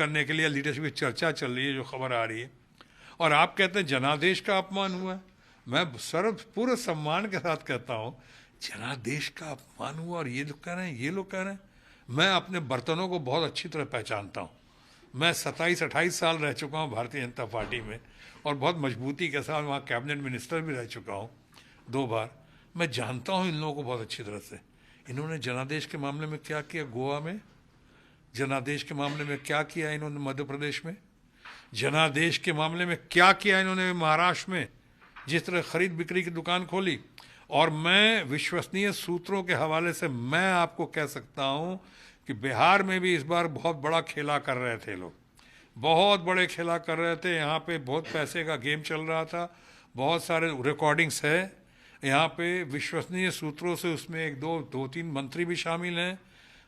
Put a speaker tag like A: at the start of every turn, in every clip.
A: करने के लिए लीडरशिप की चर्चा चल रही है, जो खबर आ रही है, और आप कहते हैं जनादेश का अपमान हुआ है। मैं पूरे सम्मान के साथ कहता हूँ, जनादेश का अपमान हुआ और ये लोग कह रहे हैं, ये लोग कह रहे हैं। मैं अपने बर्तनों को बहुत अच्छी तरह पहचानता हूँ। मैं 27-28 साल रह चुका हूँ भारतीय जनता पार्टी में, और बहुत मजबूती के साथ वहाँ कैबिनेट मिनिस्टर भी रह चुका हूँ 2 बार। मैं जानता हूँ इन लोगों को बहुत अच्छी तरह से। इन्होंने जनादेश के मामले में क्या किया गोवा में, जनादेश के मामले में क्या किया इन्होंने मध्य प्रदेश में, जनादेश के मामले में क्या किया इन्होंने महाराष्ट्र में, जिस तरह खरीद बिक्री की दुकान खोली। और मैं विश्वसनीय सूत्रों के हवाले से मैं आपको कह सकता हूं कि बिहार में भी इस बार बहुत बड़ा खेला कर रहे थे लोग, बहुत बड़े खेला कर रहे थे। यहाँ पे बहुत पैसे का गेम चल रहा था, बहुत सारे रिकॉर्डिंग्स है यहाँ पे विश्वसनीय सूत्रों से। उसमें दो तीन मंत्री भी शामिल हैं।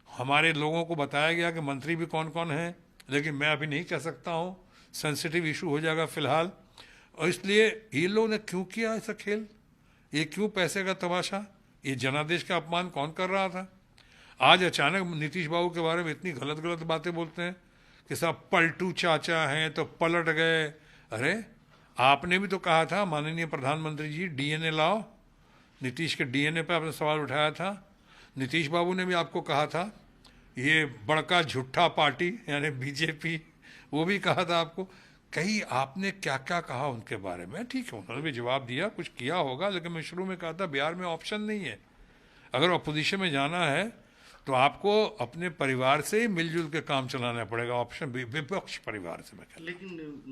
A: हमारे लोगों को बताया गया कि मंत्री भी कौन कौन हैं, लेकिन मैं अभी नहीं कह सकता हूँ, सेंसिटिव इशू हो जाएगा फिलहाल। और इसलिए ये लोगों ने क्यों किया ऐसा खेल, ये क्यों पैसे का तमाशा, ये जनादेश का अपमान कौन कर रहा था। आज अचानक नीतीश बाबू के बारे में इतनी गलत गलत बातें बोलते हैं कि साहब पलटू चाचा हैं तो पलट गए। अरे आपने भी तो कहा था माननीय प्रधानमंत्री जी डीएनए लाओ, नीतीश के डीएनए पे आपने सवाल उठाया था। नीतीश बाबू ने भी आपको कहा था ये बड़का झूठा पार्टी यानी बीजेपी, वो भी कहा था आपको। कहीं आपने क्या क्या कहा उनके बारे में, ठीक है उन्होंने भी जवाब दिया, कुछ किया होगा, लेकिन मैं शुरू में कहा था बिहार में ऑप्शन नहीं है। अगर अपोजिशन में जाना है तो आपको अपने परिवार से ही मिलजुल के काम चलाना पड़ेगा, ऑप्शन विपक्ष परिवार से मैं कहता।
B: लेकिन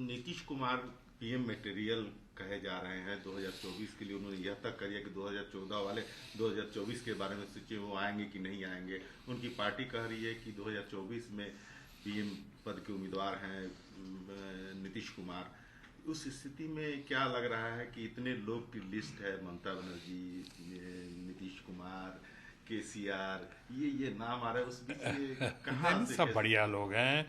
B: नीतीश कुमार पीएम मटेरियल कहे जा रहे हैं 2024 के लिए। उन्होंने यह तक करिए कि 2014 वाले 2024 के बारे में सोचिए वो आएंगे कि नहीं आएंगे। उनकी पार्टी कह रही है कि 2024 में पीएम पद के उम्मीदवार हैं नीतीश कुमार। उस स्थिति में क्या लग रहा है कि इतने लोग की लिस्ट है, ममता बनर्जी, नीतीश कुमार, केसीआर, ये नाम आ रहा है, उस बीच कहाँ से?
A: सब बढ़िया लोग हैं,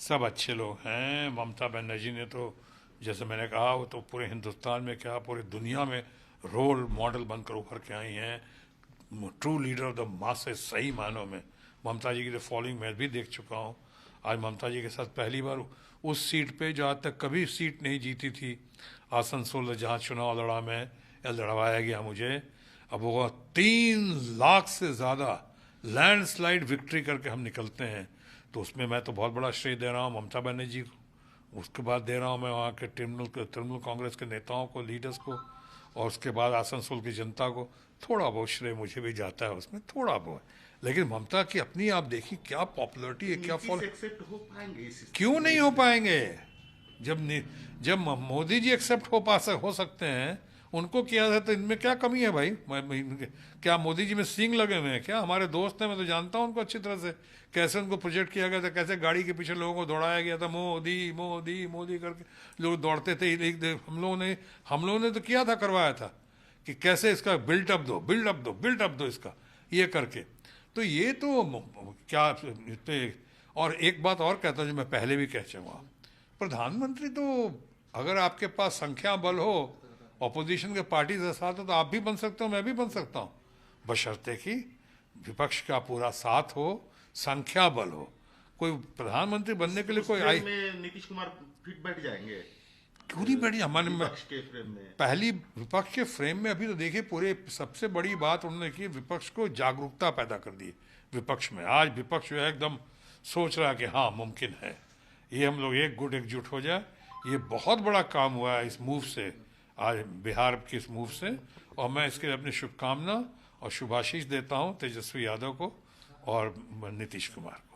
A: सब अच्छे लोग हैं। ममता बनर्जी ने तो जैसे मैंने कहा वो तो पूरे हिंदुस्तान में क्या पूरी दुनिया में रोल मॉडल बनकर उभर के आई हैं, true leader of the masses. सही मानों में ममता जी की तो फॉलोइंग मैं भी देख चुका हूँ। आज ममता जी के साथ पहली बार उस सीट पे जो आज तक कभी सीट नहीं जीती थी, आसनसोल जहाँ चुनाव लड़ा मैं या लड़वाया गया मुझे, अब वो 3 लाख से ज़्यादा लैंडस्लाइड विक्ट्री करके हम निकलते हैं। तो उसमें मैं तो बहुत बड़ा श्रेय दे रहा हूँ ममता बनर्जी को, उसके बाद दे रहा हूँ मैं वहाँ के तृणमूल कांग्रेस के नेताओं को, लीडर्स को, और उसके बाद आसनसोल की जनता को। थोड़ा बहुत श्रेय मुझे भी जाता है उसमें, थोड़ा बहुत। लेकिन ममता की अपनी आप देखिए क्या पॉपुलरिटी है, क्या फॉलो,
B: हो पाएंगे?
A: क्यों नहीं हो पाएंगे? जब मोदी जी एक्सेप्ट हो सकते हैं, उनको किया था, तो इनमें क्या कमी है भाई? क्या मोदी जी में सींग लगे हुए हैं क्या? हमारे दोस्त हैं, मैं तो जानता हूं उनको अच्छी तरह से, कैसे उनको प्रोजेक्ट किया गया था, कैसे गाड़ी के पीछे लोगों को दौड़ाया गया था, मोदी मोदी मोदी करके लोग दौड़ते थे। हम लोगों ने तो किया था, करवाया था कि कैसे इसका बिल्ड अप दो इसका, ये करके। तो ये तो क्या। और एक बात और कहता हूं जो मैं पहले भी कह चुका, प्रधानमंत्री तो अगर आपके पास संख्या बल हो, ऑपोजिशन के पार्टी के साथ हो, तो आप भी बन सकते हो, मैं भी बन सकता हूँ, बशर्ते कि विपक्ष का पूरा साथ हो, संख्या बल हो। कोई प्रधानमंत्री बनने के लिए कोई आई
B: में नीतीश कुमार फिट बैठ जाएंगे?
A: क्यों नहीं बैठी हमारे
B: विपक्ष के फ्रेम में?
A: पहली विपक्ष के फ्रेम में अभी तो देखिए पूरे सबसे बड़ी बात उन्होंने की, विपक्ष को जागरूकता पैदा कर दी विपक्ष में। आज विपक्ष जो है एकदम सोच रहा है कि हाँ मुमकिन है, ये हम लोग एकजुट हो जाए। ये बहुत बड़ा काम हुआ है इस मूव से, आज बिहार के इस मूव से, और मैं इसके लिए अपनी शुभकामना और शुभाशीष देता हूँ तेजस्वी यादव को और नीतीश कुमार को।